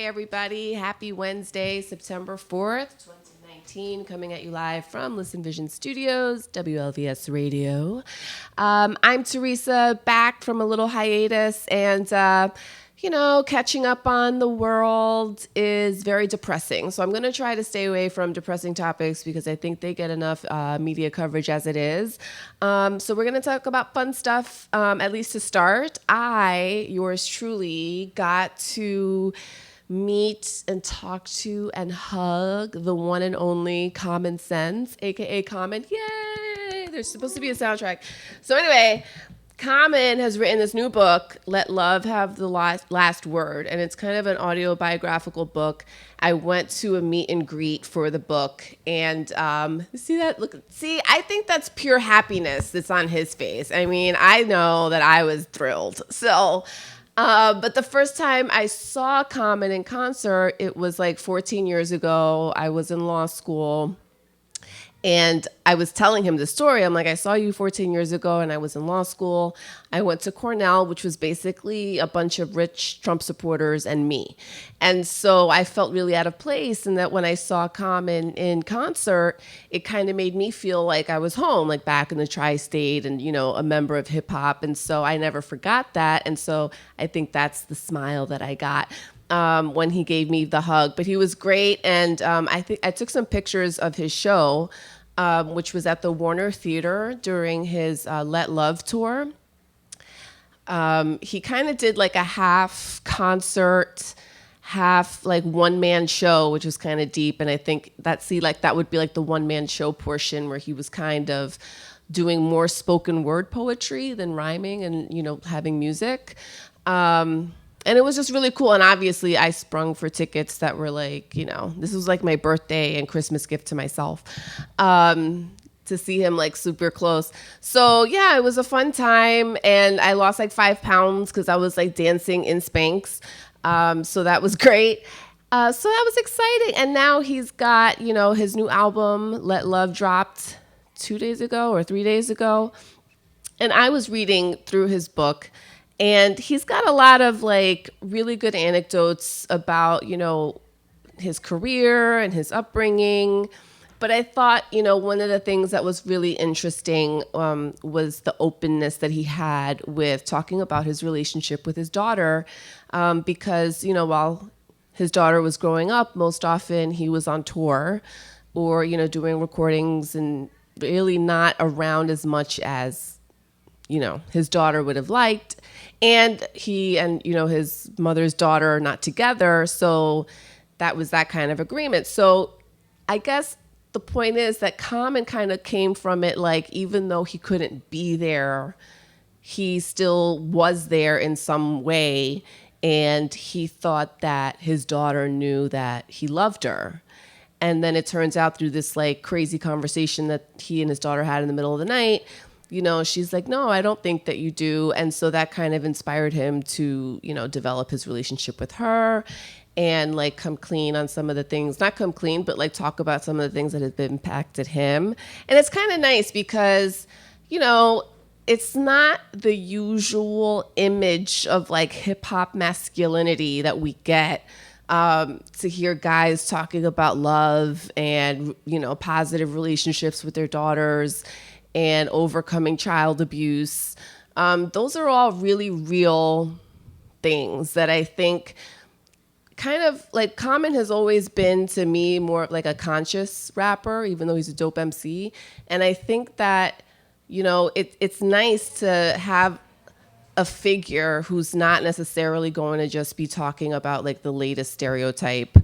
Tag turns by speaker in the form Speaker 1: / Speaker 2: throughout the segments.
Speaker 1: everybody. Happy Wednesday, September 4th, 2019, coming at you live from Listen Vision Studios, WLVS Radio. I'm Theresa, back from a little hiatus, and catching up on the world is very depressing. So I'm going to try to stay away from depressing topics because I think they get enough media coverage as it is. So we're going to talk about fun stuff, at least to start. Yours truly, got to meet and talk to and hug the one and only Common Sense, aka Common. Yay! There's supposed to be a soundtrack. So anyway, Common has written this new book, Let Love Have the Last Word, and it's kind of an autobiographical book. I went to a meet and greet for the book, and see that? Look, I think that's pure happiness that's on his face. I mean, I know that I was thrilled. So, but the first time I saw Common in concert, it was like 14 years ago. I was in law school. And I was telling him the story. I'm like, I saw you 14 years ago and I was in law school. I went to Cornell, which was basically a bunch of rich Trump supporters and me. And so I felt really out of place. And that when I saw Common in concert, it kind of made me feel like I was home, like back in the tri-state and, a member of hip hop. And so I never forgot that. And so I think that's the smile that I got when he gave me the hug. But he was great, and I think I took some pictures of his show, which was at the Warner Theater during his Let Love tour. He kind of did like a half concert, half like one-man show, which was kind of deep. And I think that would be like the one-man show portion where he was kind of doing more spoken word poetry than rhyming and, having music. And it was just really cool. And obviously I sprung for tickets that were like, this was like my birthday and Christmas gift to myself, to see him like super close. So yeah, it was a fun time. And I lost like 5 pounds because I was like dancing in Spanx. So that was great. So that was exciting. And now he's got, his new album, Let Love, dropped 2 days ago or 3 days ago. And I was reading through his book. And he's got a lot of like really good anecdotes about, his career and his upbringing. But I thought, one of the things that was really interesting was the openness that he had with talking about his relationship with his daughter. Because, while his daughter was growing up, most often he was on tour or, doing recordings and really not around as much as, his daughter would have liked. And he and, his mother's daughter are not together. So that was that kind of agreement. So I guess the point is that Common kind of came from it, like, even though he couldn't be there, he still was there in some way. And he thought that his daughter knew that he loved her. And then it turns out through this like crazy conversation that he and his daughter had in the middle of the night, she's like, no, I don't think that you do. And so that kind of inspired him to, develop his relationship with her and like come clean on some of the things, not come clean, but like talk about some of the things that have impacted him. And it's kind of nice because, it's not the usual image of like hip hop masculinity that we get. To hear guys talking about love and, positive relationships with their daughters and overcoming child abuse. Those are all really real things that I think kind of like Common has always been to me more like a conscious rapper, even though he's a dope MC. And I think that, it's nice to have a figure who's not necessarily going to just be talking about like the latest stereotype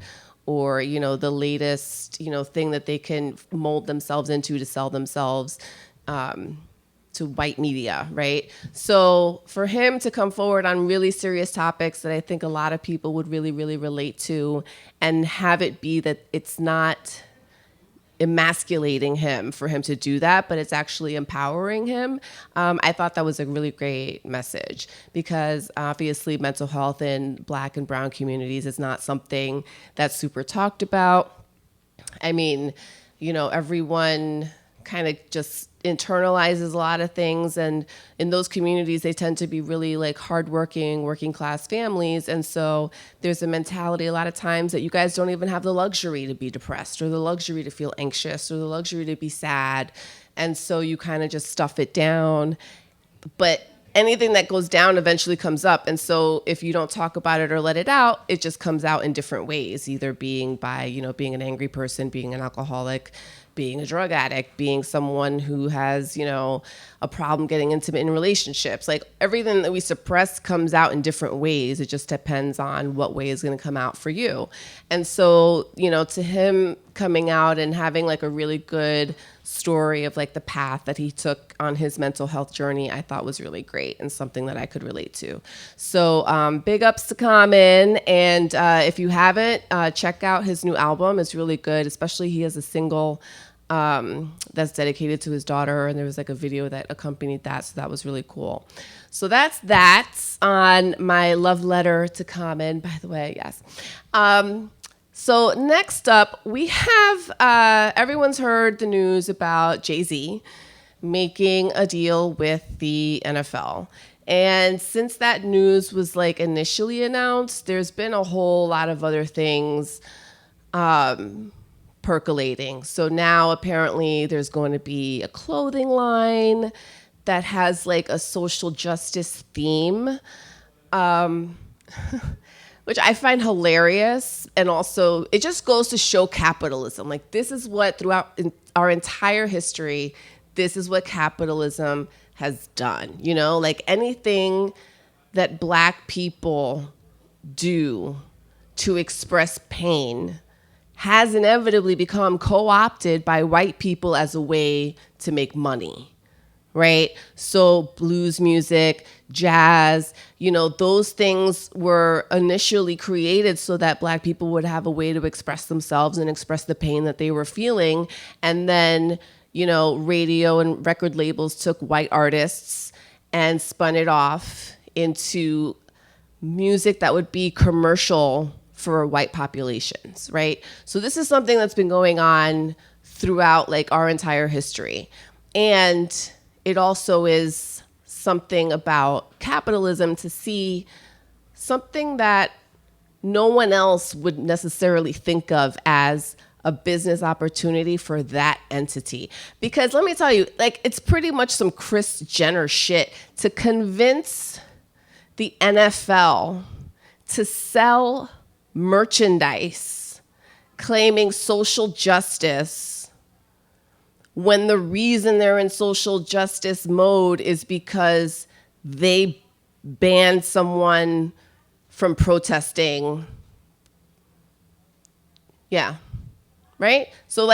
Speaker 1: or, the latest, thing that they can mold themselves into to sell themselves to white media, right? So for him to come forward on really serious topics that I think a lot of people would really, really relate to and have it be that it's not emasculating him for him to do that, but it's actually empowering him. I thought that was a really great message because obviously mental health in Black and brown communities is not something that's super talked about. I mean, everyone kind of just internalizes a lot of things, and in those communities they tend to be really like hardworking working class families, and so there's a mentality a lot of times that you guys don't even have the luxury to be depressed or the luxury to feel anxious or the luxury to be sad, and so you kind of just stuff it down. But anything that goes down eventually comes up, and so if you don't talk about it or let it out, it just comes out in different ways, either being by, you know, being an angry person, being an alcoholic, being a drug addict, being someone who has, you know, a problem getting intimate in relationships. Like everything that we suppress comes out in different ways. It just depends on what way is going to come out for you. And so, you know, to him coming out and having like a really good story of like the path that he took on his mental health journey, I thought was really great and something that I could relate to. So big ups to Common. And if you haven't, check out his new album. It's really good, especially he has a single that's dedicated to his daughter, and there was like a video that accompanied that, so that was really cool. So that's that on my love letter to Common, by the way. Yes. So next up, we have everyone's heard the news about JayZ making a deal with the NFL. And since that news was like initially announced, there's been a whole lot of other things percolating. So now apparently there's going to be a clothing line that has like a social justice theme, which I find hilarious. And also it just goes to show capitalism. Like this is what throughout our entire history, this is what capitalism has done. You know, like anything that Black people do to express pain has inevitably become co-opted by white people as a way to make money, right? So blues music, jazz, you know, those things were initially created so that Black people would have a way to express themselves and express the pain that they were feeling. And then, you know, radio and record labels took white artists and spun it off into music that would be commercial for white populations, right? So this is something that's been going on throughout like our entire history. And it also is something about capitalism to see something that no one else would necessarily think of as a business opportunity for that entity. Because let me tell you, like, it's pretty much some Kris Jenner shit to convince the NFL to sell merchandise claiming social justice when the reason they're in social justice mode is because they banned someone from protesting. Yeah. Right? So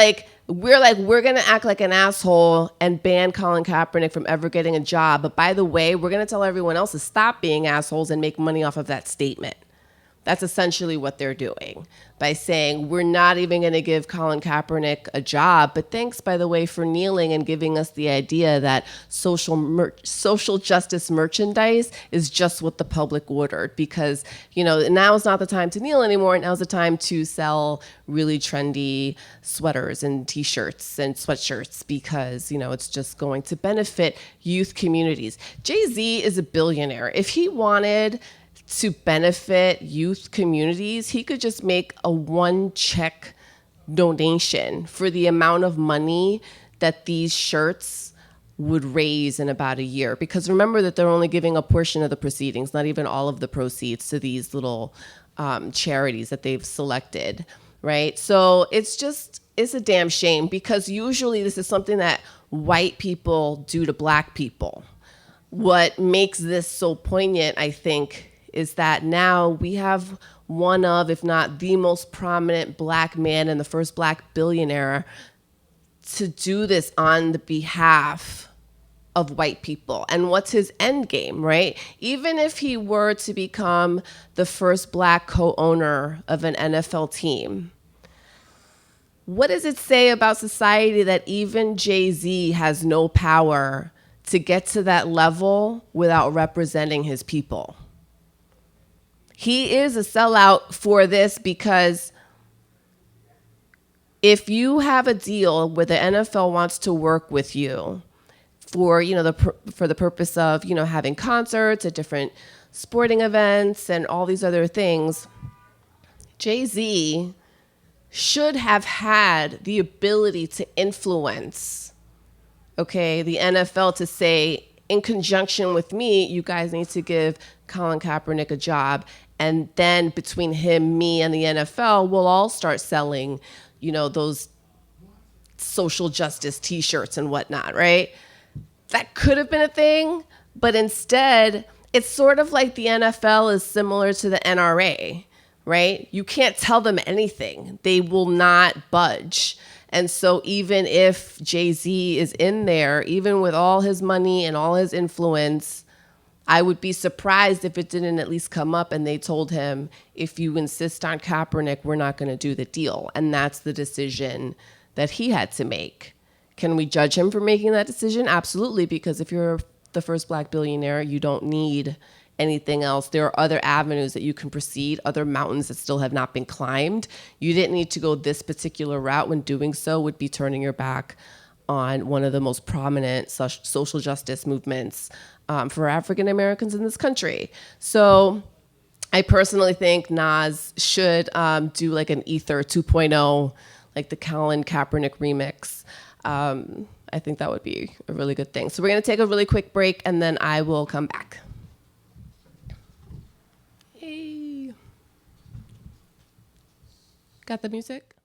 Speaker 1: we're going to act like an asshole and ban Colin Kaepernick from ever getting a job. But by the way, we're going to tell everyone else to stop being assholes and make money off of that statement. That's essentially what they're doing by saying we're not even going to give Colin Kaepernick a job. But thanks, by the way, for kneeling and giving us the idea that social justice merchandise is just what the public ordered. Because, you know, now is not the time to kneel anymore. Now's the time to sell really trendy sweaters and T-shirts and sweatshirts because, you know, it's just going to benefit youth communities. JayZ is a billionaire. If he wanted to benefit youth communities, he could just make a one check donation for the amount of money that these shirts would raise in about a year. Because remember that they're only giving a portion of the proceedings, not even all of the proceeds, to these little charities that they've selected, right? So it's a damn shame, because usually this is something that white people do to Black people. What makes this so poignant, I think, is that now we have one of, if not the most prominent Black man and the first Black billionaire to do this on the behalf of white people. And what's his end game, right? Even if he were to become the first Black co-owner of an NFL team, what does it say about society that even JayZ has no power to get to that level without representing his people? He is a sellout for this, because if you have a deal where the NFL wants to work with you for, for the purpose of, having concerts at different sporting events and all these other things. JayZ should have had the ability to influence, okay, the NFL to say, in conjunction with me, you guys need to give Colin Kaepernick a job. And then between him, me, and the NFL, we'll all start selling, those social justice T-shirts and whatnot, right? That could have been a thing, but instead, it's sort of like the NFL is similar to the NRA, right? You can't tell them anything. They will not budge. And so even if JayZ is in there, even with all his money and all his influence, I would be surprised if it didn't at least come up and they told him, if you insist on Kaepernick, we're not going to do the deal. And that's the decision that he had to make. Can we judge him for making that decision? Absolutely, because if you're the first Black billionaire, you don't need anything else. There are other avenues that you can proceed, other mountains that still have not been climbed. You didn't need to go this particular route. When doing so would be turning your back on one of the most prominent social justice movements for African Americans in this country. So I personally think Nas should do like an Ether 2.0, like the Colin Kaepernick remix. I think that would be a really good thing. So we're going to take a really quick break, and then I will come back. Hey. Got the music?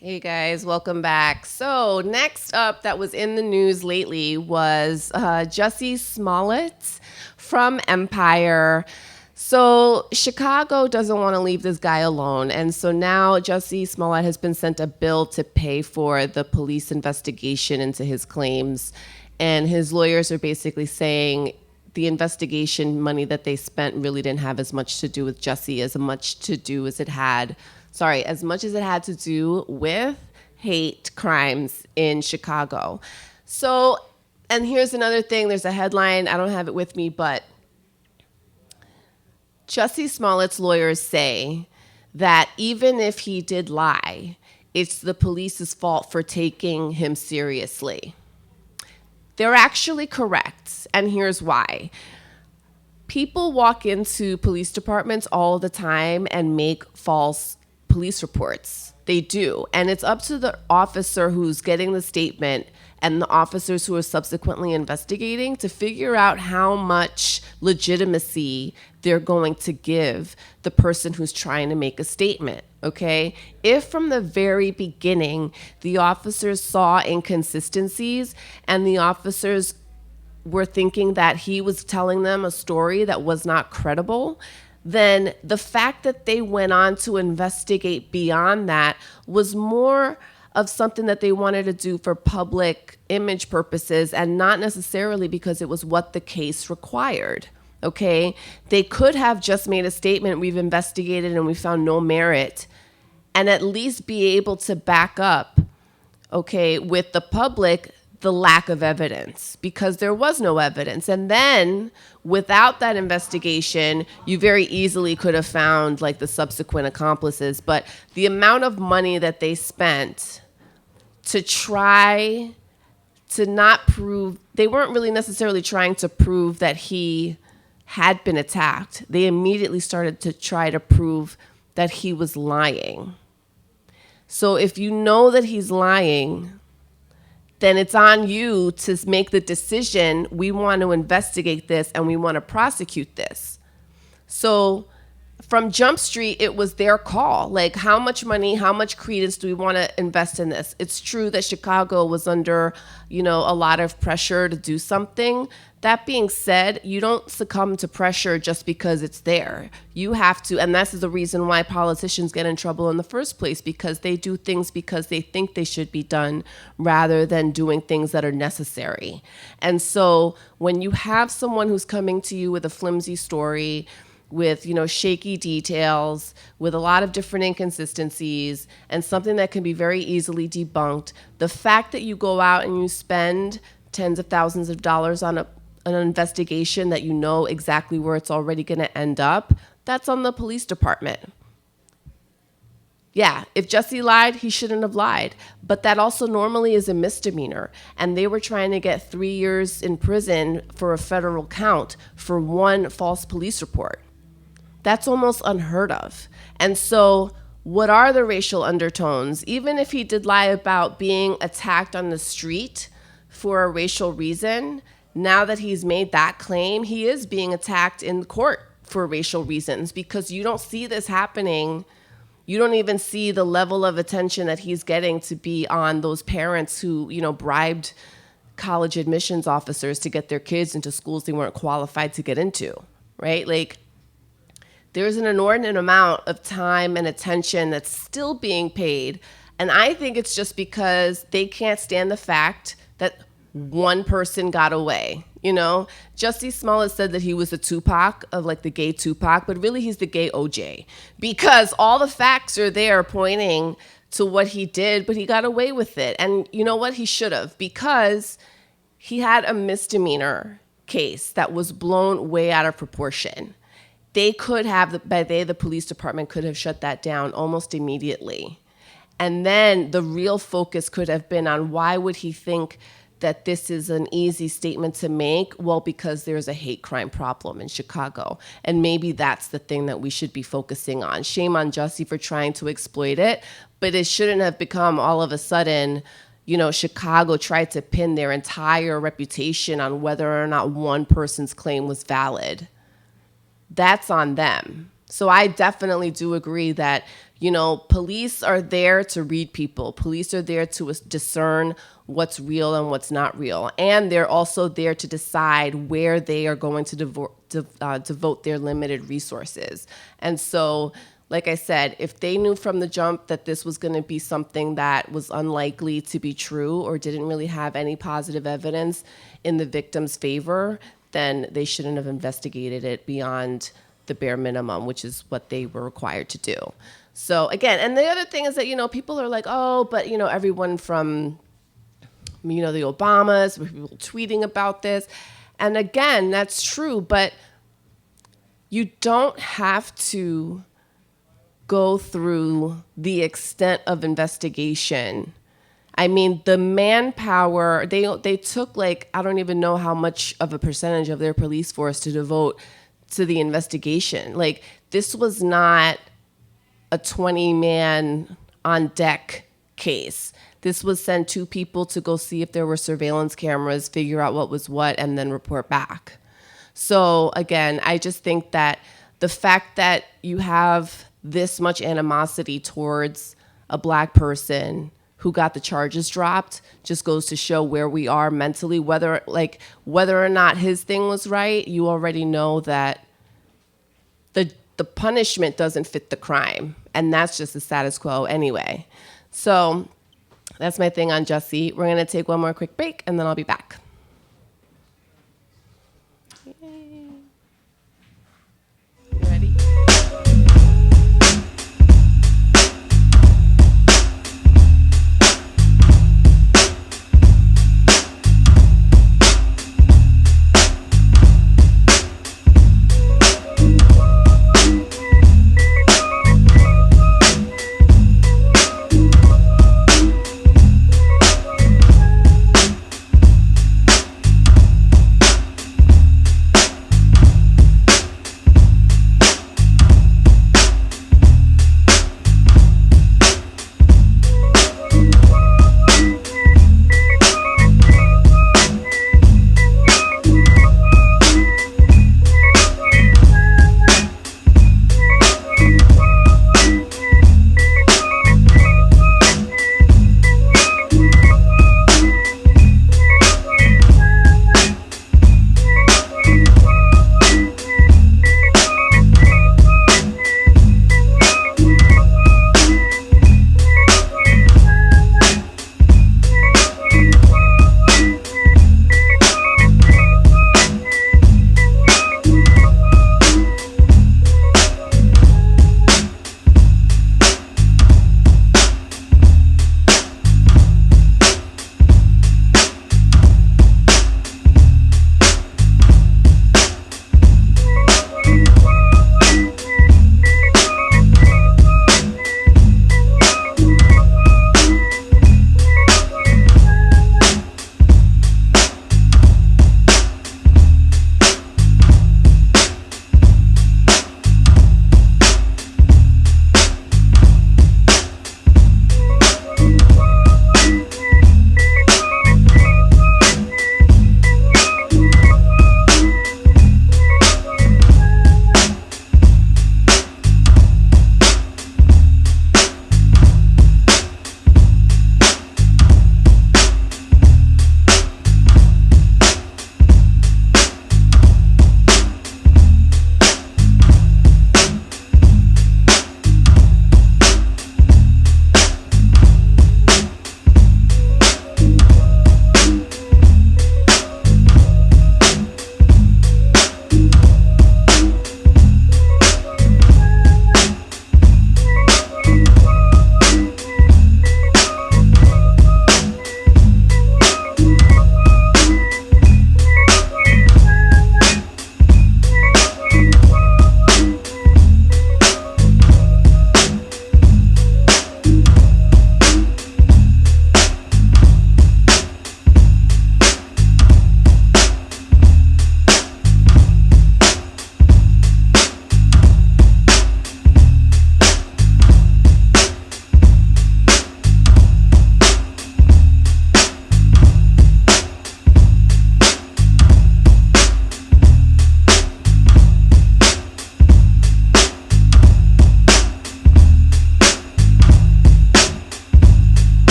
Speaker 1: Hey guys, welcome back. So next up that was in the news lately was Jussie Smollett from Empire. So Chicago doesn't want to leave this guy alone. And so now Jussie Smollett has been sent a bill to pay for the police investigation into his claims. And his lawyers are basically saying the investigation money that they spent really didn't have as much to do with Jussie as much as it had to do with hate crimes in Chicago. So, and here's another thing. There's a headline. I don't have it with me, but Jussie Smollett's lawyers say that even if he did lie, it's the police's fault for taking him seriously. They're actually correct, and here's why. People walk into police departments all the time and make false police reports. They do, and it's up to the officer who's getting the statement and the officers who are subsequently investigating to figure out how much legitimacy they're going to give the person who's trying to make a statement, okay? If from the very beginning the officers saw inconsistencies and the officers were thinking that he was telling them a story that was not credible, then the fact that they went on to investigate beyond that was more of something that they wanted to do for public image purposes and not necessarily because it was what the case required, okay? They could have just made a statement, we've investigated and we found no merit, and at least be able to back up, okay, with the public, the lack of evidence, because there was no evidence. And then without that investigation, you very easily could have found like the subsequent accomplices. But the amount of money that they spent to try to not prove, they weren't really necessarily trying to prove that he had been attacked. They immediately started to try to prove that he was lying. So if you know that he's lying, then it's on you to make the decision, we want to investigate this and we want to prosecute this. So from Jump Street, it was their call. Like, how much money, how much credence do we want to invest in this? It's true that Chicago was under, a lot of pressure to do something. That being said, you don't succumb to pressure just because it's there. You have to, and that's the reason why politicians get in trouble in the first place, because they do things because they think they should be done rather than doing things that are necessary. And so when you have someone who's coming to you with a flimsy story, with shaky details, with a lot of different inconsistencies, and something that can be very easily debunked, the fact that you go out and you spend tens of thousands of dollars on an investigation that you know exactly where it's already going to end up, that's on the police department. Yeah, if Jussie lied, he shouldn't have lied. But that also normally is a misdemeanor. And they were trying to get 3 years in prison for a federal count for one false police report. That's almost unheard of. And so what are the racial undertones? Even if he did lie about being attacked on the street for a racial reason, now that he's made that claim, he is being attacked in court for racial reasons, because you don't see this happening. You don't even see the level of attention that he's getting to be on those parents who, bribed college admissions officers to get their kids into schools they weren't qualified to get into, right? Like, there's an inordinate amount of time and attention that's still being paid. And I think it's just because they can't stand the fact that one person got away. Jussie Smollett said that he was the Tupac of like the gay Tupac, but really he's the gay OJ, because all the facts are there pointing to what he did, but he got away with it. And you know what? He should have, because he had a misdemeanor case that was blown way out of proportion. They could have, the police department could have shut that down almost immediately. And then the real focus could have been on why would he think that this is an easy statement to make? Well, because there's a hate crime problem in Chicago. And maybe that's the thing that we should be focusing on. Shame on Jussie for trying to exploit it, but it shouldn't have become all of a sudden, Chicago tried to pin their entire reputation on whether or not one person's claim was valid. That's on them. So I definitely do agree that, You know, police are there to read people. Police are there to discern what's real and what's not real. And they're also there to decide where they are going to devote their limited resources. And so, like I said, if they knew from the jump that this was going to be something that was unlikely to be true or didn't really have any positive evidence in the victim's favor, then they shouldn't have investigated it beyond the bare minimum, which is what they were required to do. So again, and the other thing is that, you know, people are like, oh, but, you know, everyone from, you know, the Obamas, people tweeting about this. And again, that's true, but you don't have to go through the extent of investigation. I mean, the manpower, they took like, I don't even know how much of a percentage of their police force to devote to the investigation. Like, this was not a 20-man on deck case. This was send 2 people to go see if there were surveillance cameras, figure out what was what, and then report back. So again, I just think that the fact that you have this much animosity towards a Black person who got the charges dropped just goes to show where we are mentally. Whether or not his thing was right, you already know that the punishment doesn't fit the crime, and that's just the status quo anyway. So that's my thing on Jussie. We're gonna take one more quick break, and then I'll be back. Yay. Ready?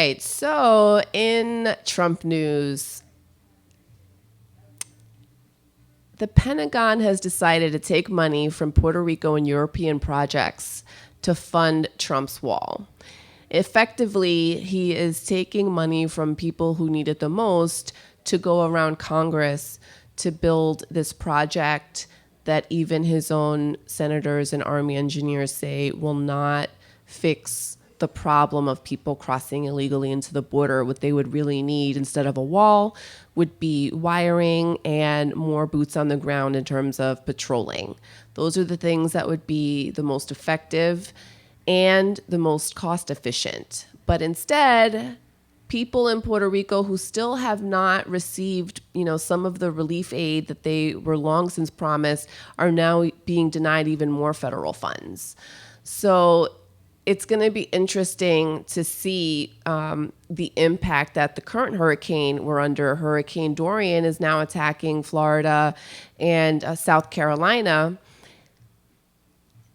Speaker 1: right. So in Trump news, the Pentagon has decided to take money from Puerto Rico and European projects to fund Trump's wall. Effectively, he is taking money from people who need it the most to go around Congress to build this project that even his own senators and Army engineers say will not fix the problem of people crossing illegally into the border. What they would really need instead of a wall would be wiring and more boots on the ground in terms of patrolling. Those are the things that would be the most effective and the most cost efficient. But instead, people in Puerto Rico who still have not received, some of the relief aid that they were long since promised are now being denied even more federal funds. So it's going to be interesting to see the impact that the current hurricane we're under, Hurricane Dorian, is now attacking Florida and South Carolina.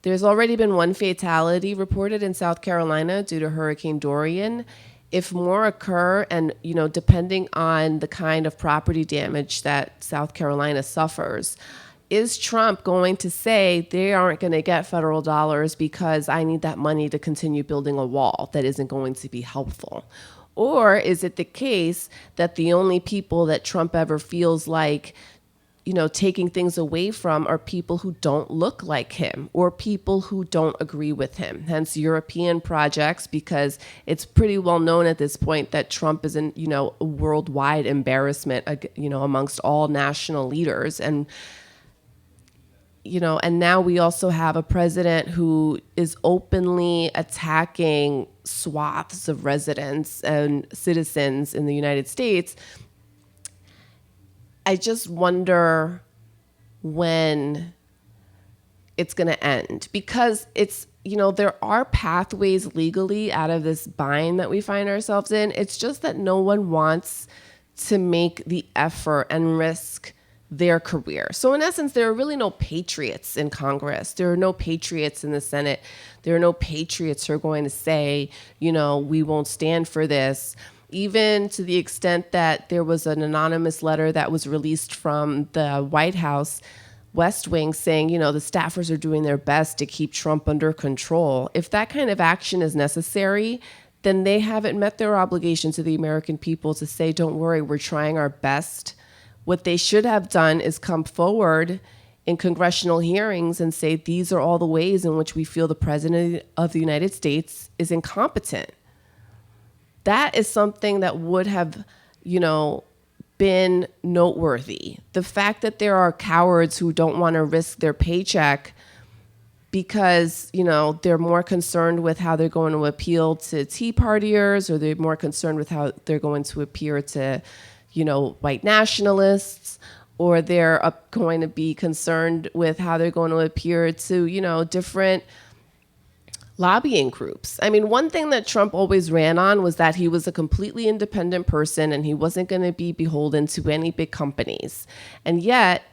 Speaker 1: There's already been one fatality reported in South Carolina due to Hurricane Dorian. If more occur, and depending on the kind of property damage that South Carolina suffers, is Trump going to say they aren't going to get federal dollars because I need that money to continue building a wall that isn't going to be helpful? Or is it the case that the only people that Trump ever feels like taking things away from are people who don't look like him or people who don't agree with him, hence European projects, because it's pretty well known at this point that Trump is a worldwide embarrassment, amongst all national leaders. And now we also have a president who is openly attacking swaths of residents and citizens in the United States. I just wonder when it's going to end, because it's, there are pathways legally out of this bind that we find ourselves in. It's just that no one wants to make the effort and risk their career. So in essence, there are really no patriots in Congress. There are no patriots in the Senate. There are no patriots who are going to say, we won't stand for this. Even to the extent that there was an anonymous letter that was released from the White House West Wing saying, the staffers are doing their best to keep Trump under control. If that kind of action is necessary, then they haven't met their obligation to the American people to say, don't worry, we're trying our best. What they should have done is come forward in congressional hearings and say, these are all the ways in which we feel the president of the United States is incompetent. That is something that would have, been noteworthy. The fact that there are cowards who don't want to risk their paycheck because, they're more concerned with how they're going to appeal to Tea Partiers, or they're more concerned with how they're going to appear to, white nationalists, or they're going to be concerned with how they're going to appear to, different lobbying groups. I mean, one thing that Trump always ran on was that he was a completely independent person and he wasn't going to be beholden to any big companies. And yet,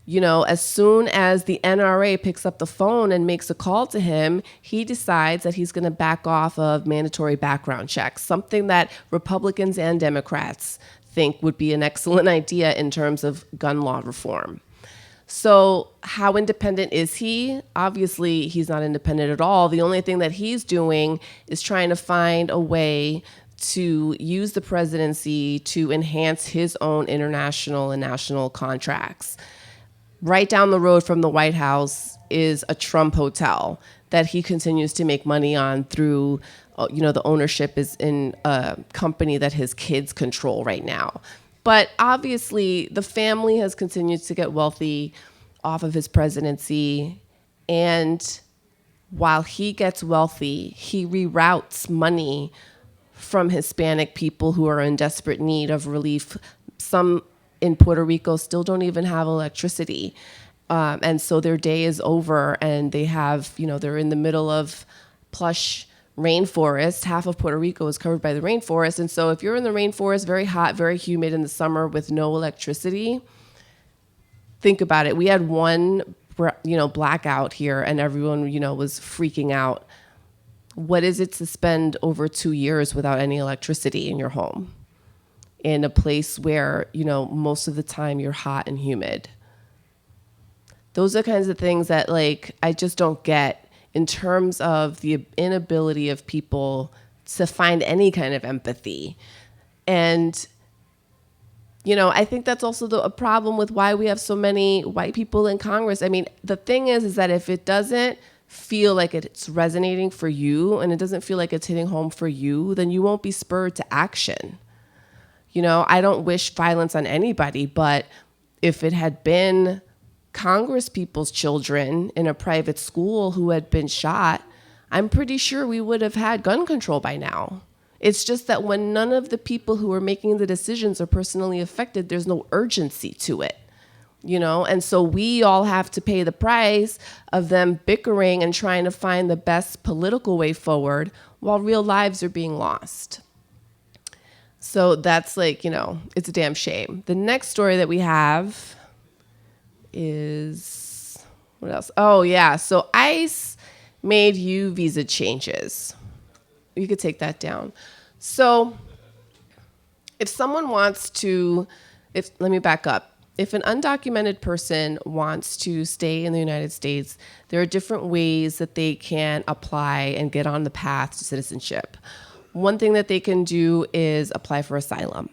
Speaker 1: as soon as the NRA picks up the phone and makes a call to him, he decides that he's going to back off of mandatory background checks, something that Republicans and Democrats think would be an excellent idea in terms of gun law reform. So how independent is he? Obviously, he's not independent at all. The only thing that he's doing is trying to find a way to use the presidency to enhance his own international and national contracts. Right down the road from the White House is a Trump hotel that he continues to make money on through, the ownership is in a company that his kids control right now. But obviously, the family has continued to get wealthy off of his presidency. And while he gets wealthy, he reroutes money from Hispanic people who are in desperate need of relief. Some in Puerto Rico still don't even have electricity. And so their day is over, and they have, they're in the middle of plush rainforest. Half of Puerto Rico is covered by the rainforest. And so if you're in the rainforest, very hot, very humid in the summer with no electricity, think about it. We had one, blackout here, and everyone, was freaking out. What is it to spend over 2 years without any electricity in your home, in a place where, most of the time you're hot and humid? Those are kinds of things that, like, I just don't get in terms of the inability of people to find any kind of empathy. And, I think that's also a problem with why we have so many white people in Congress. I mean, the thing is that if it doesn't feel like it's resonating for you and it doesn't feel like it's hitting home for you, then you won't be spurred to action. I don't wish violence on anybody, but if it had been Congress people's children in a private school who had been shot, I'm pretty sure we would have had gun control by now. It's just that when none of the people who are making the decisions are personally affected, there's no urgency to it, And so we all have to pay the price of them bickering and trying to find the best political way forward while real lives are being lost. So that's it's a damn shame. The next story that we have is, what else? Oh, yeah. So ICE made U visa changes. You could take that down. So if someone wants to, let me back up. If an undocumented person wants to stay in the United States, there are different ways that they can apply and get on the path to citizenship. One thing that they can do is apply for asylum.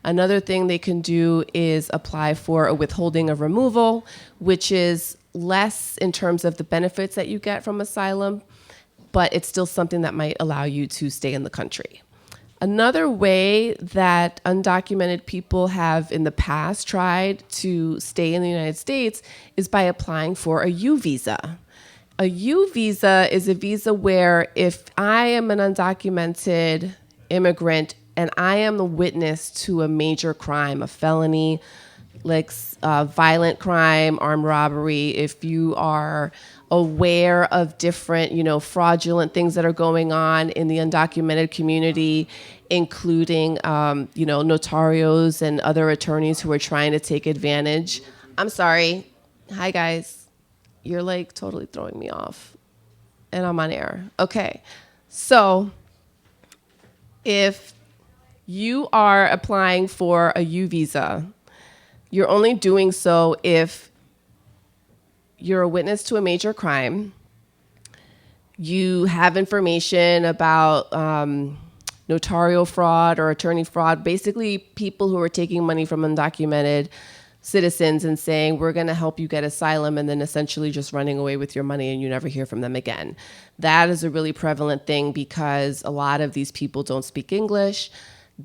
Speaker 1: Another thing they can do is apply for a withholding of removal, which is less in terms of the benefits that you get from asylum, but it's still something that might allow you to stay in the country. Another way that undocumented people have in the past tried to stay in the United States is by applying for a U visa. A U visa is a visa where if I am an undocumented immigrant and I am the witness to a major crime, a felony, like violent crime, armed robbery, if you are aware of different, fraudulent things that are going on in the undocumented community, including, notarios and other attorneys who are trying to take advantage. I'm sorry. Hi, guys. You're totally throwing me off. And I'm on air. Okay. So if you are applying for a U visa, you're only doing so if you're a witness to a major crime, you have information about notarial fraud or attorney fraud, basically people who are taking money from undocumented citizens and saying, we're going to help you get asylum, and then essentially just running away with your money and you never hear from them again. That is a really prevalent thing because a lot of these people don't speak English.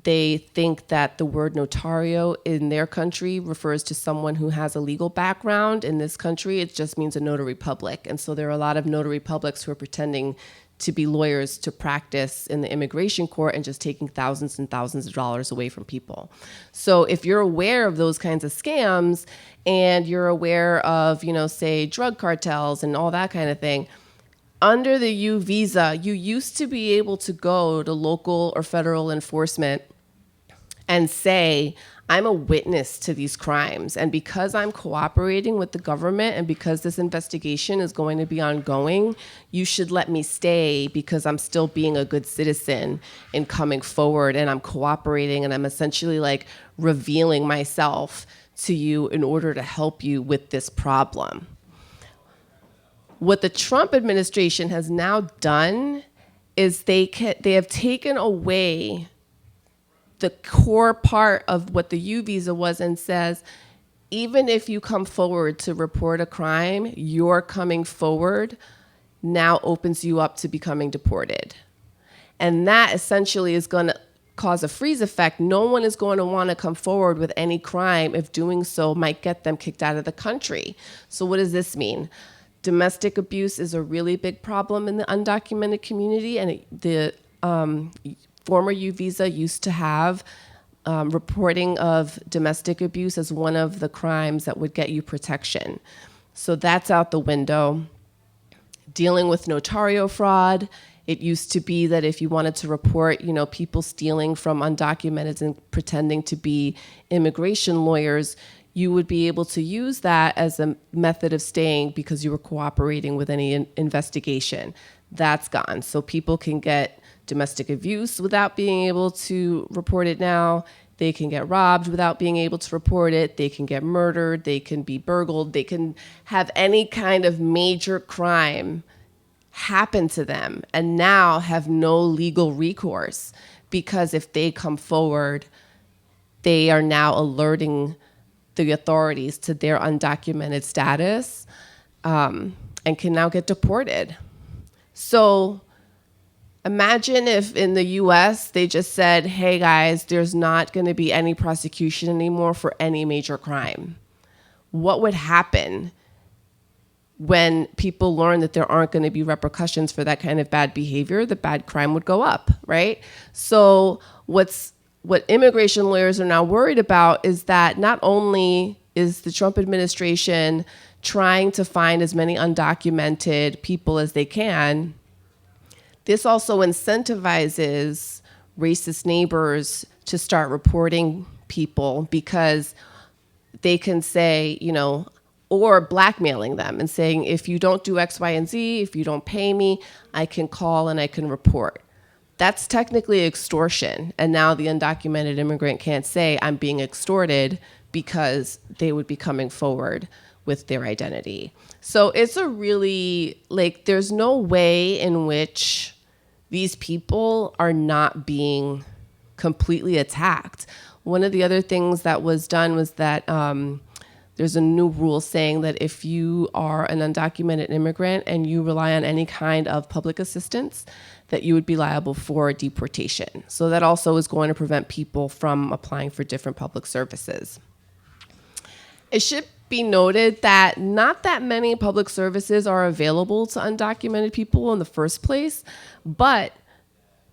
Speaker 1: They think that the word notario in their country refers to someone who has a legal background. In this country, it just means a notary public. And so there are a lot of notary publics who are pretending to be lawyers to practice in the immigration court and just taking thousands and thousands of dollars away from people. So if you're aware of those kinds of scams and you're aware of, say, drug cartels and all that kind of thing, under the U visa, you used to be able to go to local or federal enforcement and say, I'm a witness to these crimes. And because I'm cooperating with the government and because this investigation is going to be ongoing, you should let me stay because I'm still being a good citizen and coming forward and I'm cooperating and I'm essentially revealing myself to you in order to help you with this problem. What the Trump administration has now done is they have taken away the core part of what the U visa was and says, even if you come forward to report a crime, your coming forward now opens you up to becoming deported. And that essentially is going to cause a freeze effect. No one is going to want to come forward with any crime if doing so might get them kicked out of the country. So what does this mean? Domestic abuse is a really big problem in the undocumented community, and the former U visa used to have reporting of domestic abuse as one of the crimes that would get you protection. So that's out the window. Dealing with notario fraud, it used to be that if you wanted to report, people stealing from undocumented and pretending to be immigration lawyers, you would be able to use that as a method of staying because you were cooperating with any investigation. That's gone. So people can get domestic abuse without being able to report it now. They can get robbed without being able to report it. They can get murdered. They can be burgled. They can have any kind of major crime happen to them and now have no legal recourse, because if they come forward, they are now alerting the authorities to their undocumented status, and can now get deported. So imagine if in the US they just said, hey guys, there's not going to be any prosecution anymore for any major crime. What would happen when people learn that there aren't going to be repercussions for that kind of bad behavior? The bad crime would go up, right? So what immigration lawyers are now worried about is that not only is the Trump administration trying to find as many undocumented people as they can, this also incentivizes racist neighbors to start reporting people, because they can say, or blackmailing them and saying, if you don't do X, Y, and Z, if you don't pay me, I can call and I can report. That's technically extortion. And now the undocumented immigrant can't say, I'm being extorted, because they would be coming forward with their identity. So it's a really, there's no way in which these people are not being completely attacked. One of the other things that was done was that there's a new rule saying that if you are an undocumented immigrant and you rely on any kind of public assistance, that you would be liable for deportation. So that also is going to prevent people from applying for different public services. It should be noted that not that many public services are available to undocumented people in the first place, but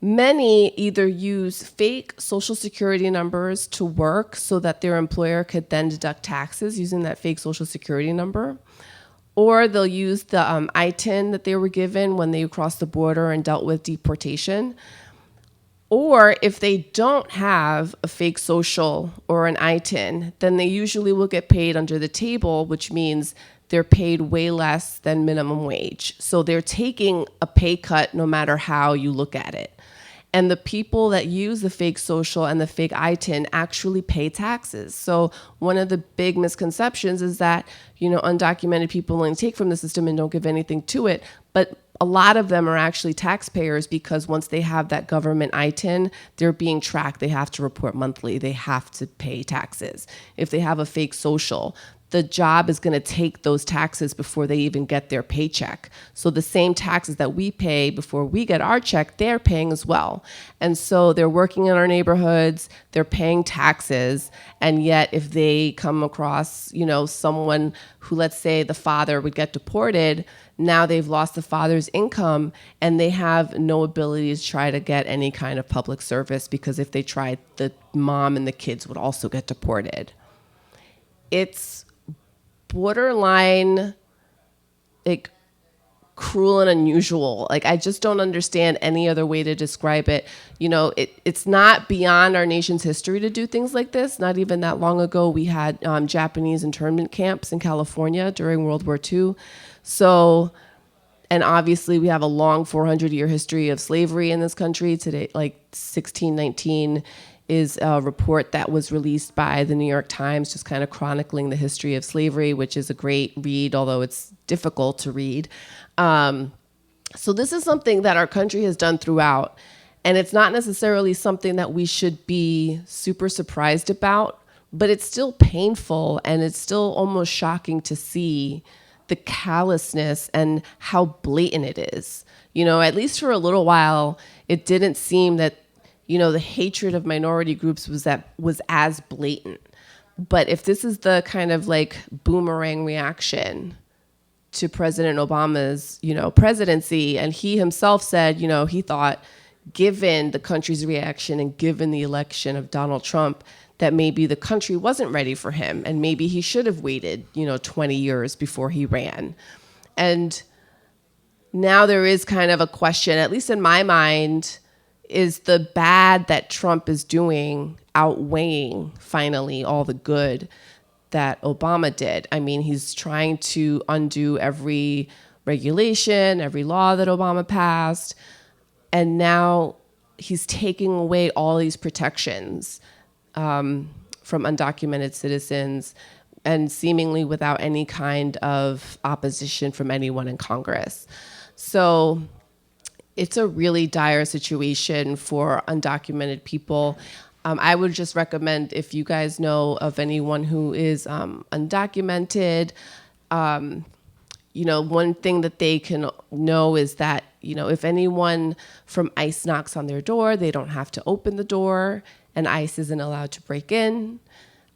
Speaker 1: many either use fake social security numbers to work so that their employer could then deduct taxes using that fake social security number, or they'll use the ITIN that they were given when they crossed the border and dealt with deportation. Or if they don't have a fake social or an ITIN, then they usually will get paid under the table, which means they're paid way less than minimum wage. So they're taking a pay cut no matter how you look at it. And the people that use the fake social and the fake ITIN actually pay taxes. So one of the big misconceptions is that, undocumented people only take from the system and don't give anything to it. But a lot of them are actually taxpayers, because once they have that government ITIN, they're being tracked. They have to report monthly. They have to pay taxes. If they have a fake social, the job is going to take those taxes before they even get their paycheck. So the same taxes that we pay before we get our check, they're paying as well. And so they're working in our neighborhoods, they're paying taxes, and yet if they come across, someone who, let's say the father would get deported, now they've lost the father's income and they have no ability to try to get any kind of public service, because if they tried, the mom and the kids would also get deported. It's borderline cruel and unusual. I just don't understand any other way to describe it. It's not beyond our nation's history to do things like this. Not even that long ago, we had Japanese internment camps in California during World War II. So, and obviously we have a long 400-year history of slavery in this country. Today, 1619 is a report that was released by the New York Times, just kind of chronicling the history of slavery, which is a great read, although it's difficult to read. So this is something that our country has done throughout, and it's not necessarily something that we should be super surprised about, but it's still painful, and it's still almost shocking to see the callousness and how blatant it is. At least for a little while, it didn't seem that the hatred of minority groups was as blatant. But if this is the kind of boomerang reaction to President Obama's, presidency, and he himself said, he thought, given the country's reaction and given the election of Donald Trump, that maybe the country wasn't ready for him and maybe he should have waited, 20 years before he ran. And now there is kind of a question, at least in my mind, is the bad that Trump is doing outweighing finally all the good that Obama did? I mean, he's trying to undo every regulation, every law that Obama passed. And now he's taking away all these protections from undocumented citizens, and seemingly without any kind of opposition from anyone in Congress. So it's a really dire situation for undocumented people. I would just recommend, if you guys know of anyone who is undocumented, one thing that they can know is that, if anyone from ICE knocks on their door, they don't have to open the door, and ICE isn't allowed to break in.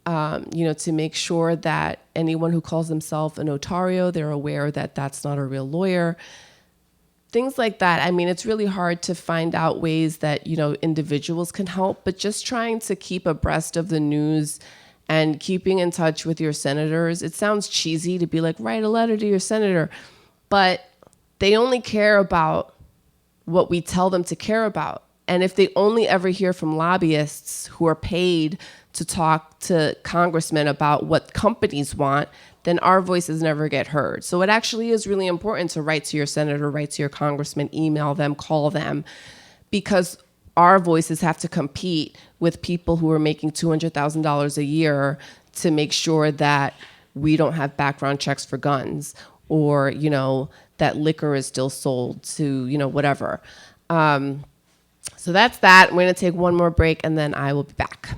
Speaker 1: To make sure that anyone who calls themselves a notario, they're aware that that's not a real lawyer. Things like that. I mean, it's really hard to find out ways that, individuals can help, but just trying to keep abreast of the news and keeping in touch with your senators. It sounds cheesy to be like, write a letter to your senator, but they only care about what we tell them to care about. And if they only ever hear from lobbyists who are paid to talk to congressmen about what companies want, then our voices never get heard. So it actually is really important to write to your senator, write to your congressman, email them, call them, because our voices have to compete with people who are making $200,000 a year to make sure that we don't have background checks for guns, or, that liquor is still sold to, whatever. So that's that. We're going to take one more break, and then I will be back.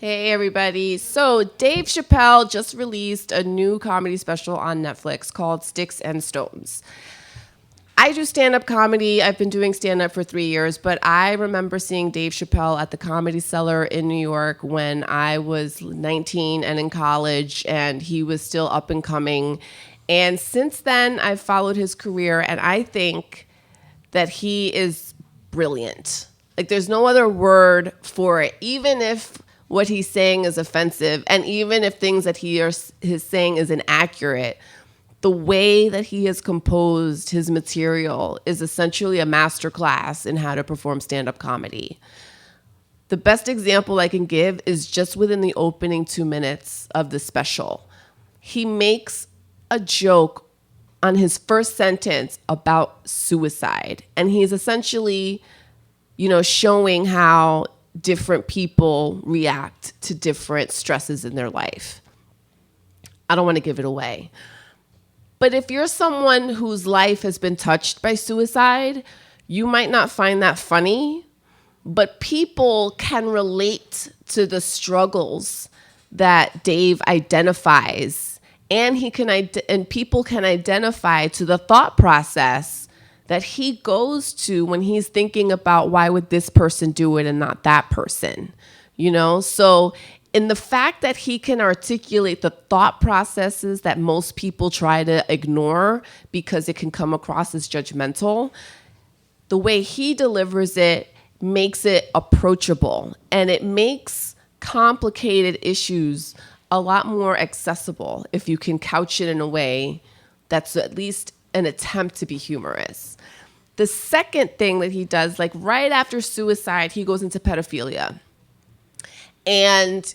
Speaker 1: Everybody. So Dave Chappelle just released a new comedy special on Netflix called Sticks and Stones. I do stand-up comedy. I've been doing stand-up for 3 years, but I remember seeing Dave Chappelle at the Comedy Cellar in New York when I was 19 and in college, and he was still up and coming. And since then, I've followed his career, and I think that he is brilliant. Like, there's no other word for it, even if what he's saying is offensive, and even if things that he is saying is inaccurate. The way that he has composed his material is essentially a masterclass in how to perform stand-up comedy. The best example I can give is just within the opening 2 minutes of the special. He makes a joke on his first sentence about suicide. And he's essentially, showing how different people react to different stresses in their life. I don't want to give it away. But if you're someone whose life has been touched by suicide, you might not find that funny, but people can relate to the struggles that Dave identifies, and and people can identify to the thought process that he goes to when he's thinking about why would this person do it and not that person, you know? So in the fact that he can articulate the thought processes that most people try to ignore because it can come across as judgmental, the way he delivers it makes it approachable, and it makes complicated issues a lot more accessible if you can couch it in a way that's at least an attempt to be humorous. The second thing that he does, like right after suicide, he goes into pedophilia. And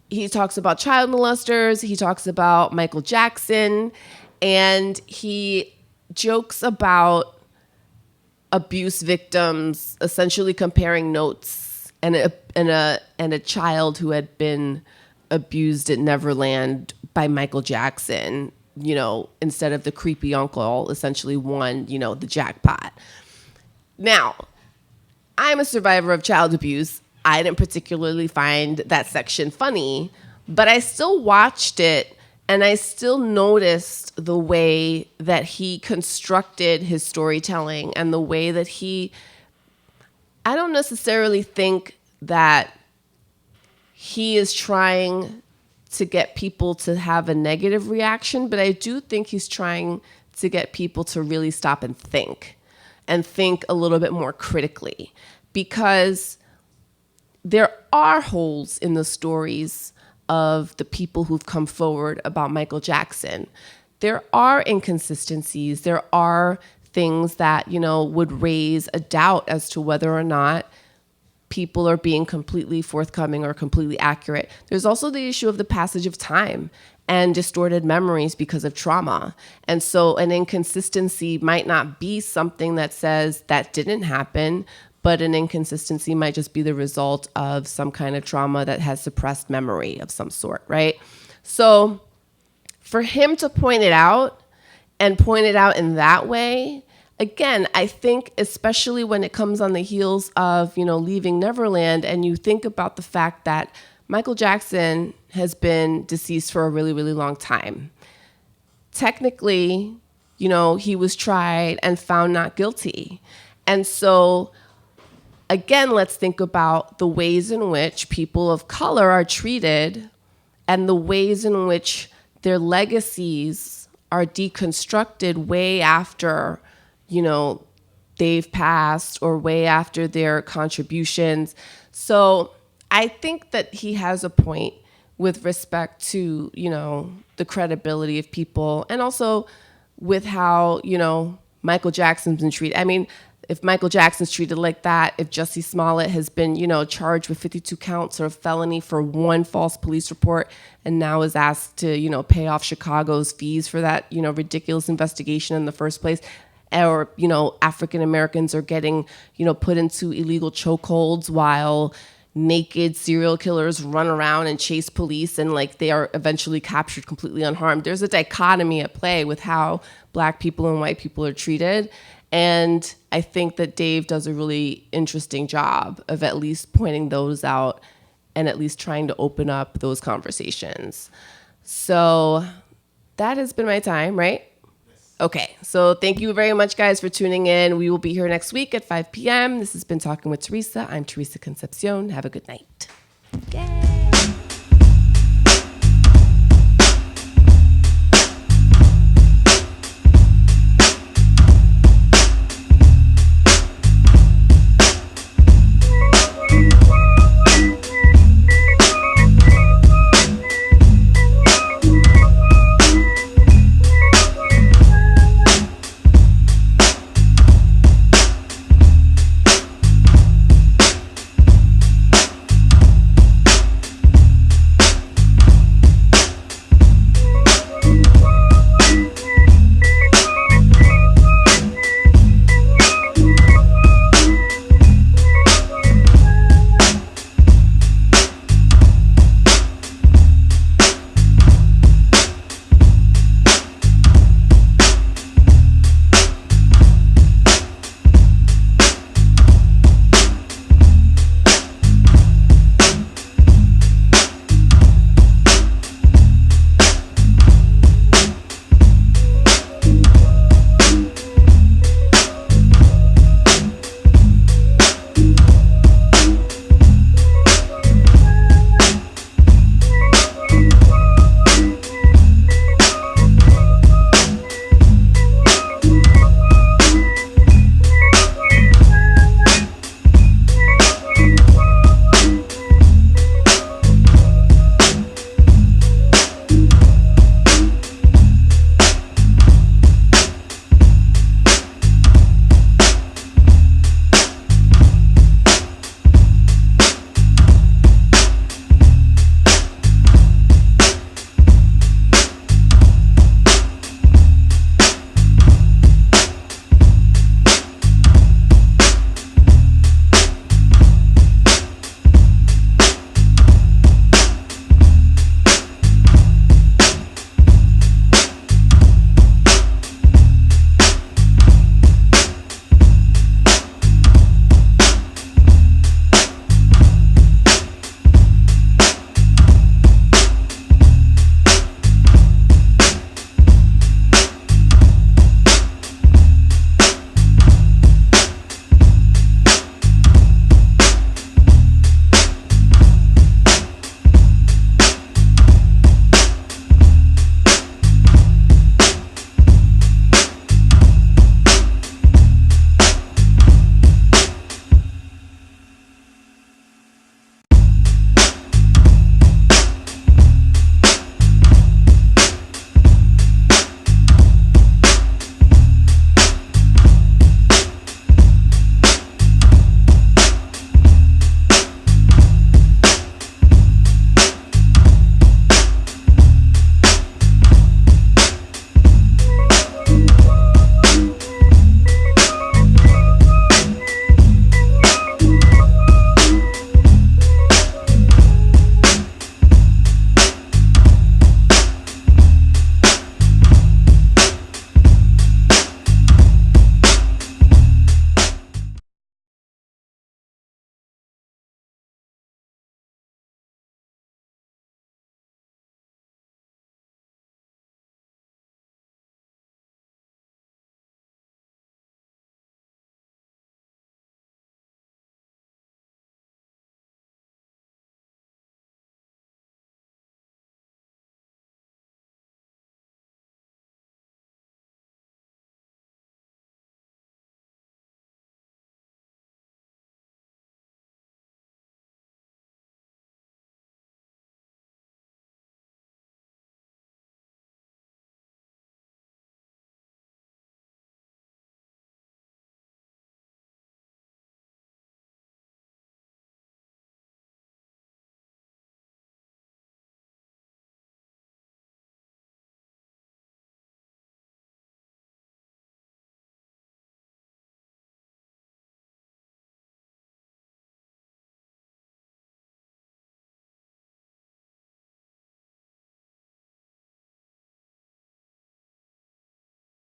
Speaker 1: he talks about child molesters, he talks about Michael Jackson, and he jokes about abuse victims, essentially comparing notes and a child who had been abused at Neverland by Michael Jackson, you know, instead of the creepy uncle, essentially won, you know, the jackpot. Now, I'm a survivor of child abuse. I didn't particularly find that section funny, but I still watched it and I still noticed the way that he constructed his storytelling and the way that I don't necessarily think that he is trying to get people to have a negative reaction, but I do think he's trying to get people to really stop and think a little bit more critically, because there are holes in the stories of the people who've come forward about Michael Jackson. There are inconsistencies. There are things that, you know, would raise a doubt as to whether or not people are being completely forthcoming or completely accurate. There's also the issue of the passage of time and distorted memories because of trauma. And so an inconsistency might not be something that says that didn't happen, but an inconsistency might just be the result of some kind of trauma that has suppressed memory of some sort, right? So for him to point it out and point it out in that way, again, I think especially when it comes on the heels of, you know, leaving Neverland, and you think about the fact that Michael Jackson has been deceased for a really, really long time. Technically, you know, he was tried and found not guilty. And so again, let's think about the ways in which people of color are treated and the ways in which their legacies are deconstructed way after, you know, they've passed or way after their contributions. So I think that he has a point with respect to, you know, the credibility of people, and also with how, you know, Michael Jackson's been treated. I mean, if Michael Jackson's treated like that, if Jussie Smollett has been, you know, charged with 52 counts of felony for one false police report and now is asked to, you know, pay off Chicago's fees for that, you know, ridiculous investigation in the first place, or, you know, African Americans are getting, you know, put into illegal chokeholds while naked serial killers run around and chase police, and like they are eventually captured completely unharmed. There's a dichotomy at play with how Black people and white people are treated. And I think that Dave does a really interesting job of at least pointing those out and at least trying to open up those conversations. So that has been my time, right? Okay, so thank you very much, guys, for tuning in. We will be here next week at 5 p.m. This has been Talking with Theresa. I'm Theresa Concepcion. Have a good night. Yay.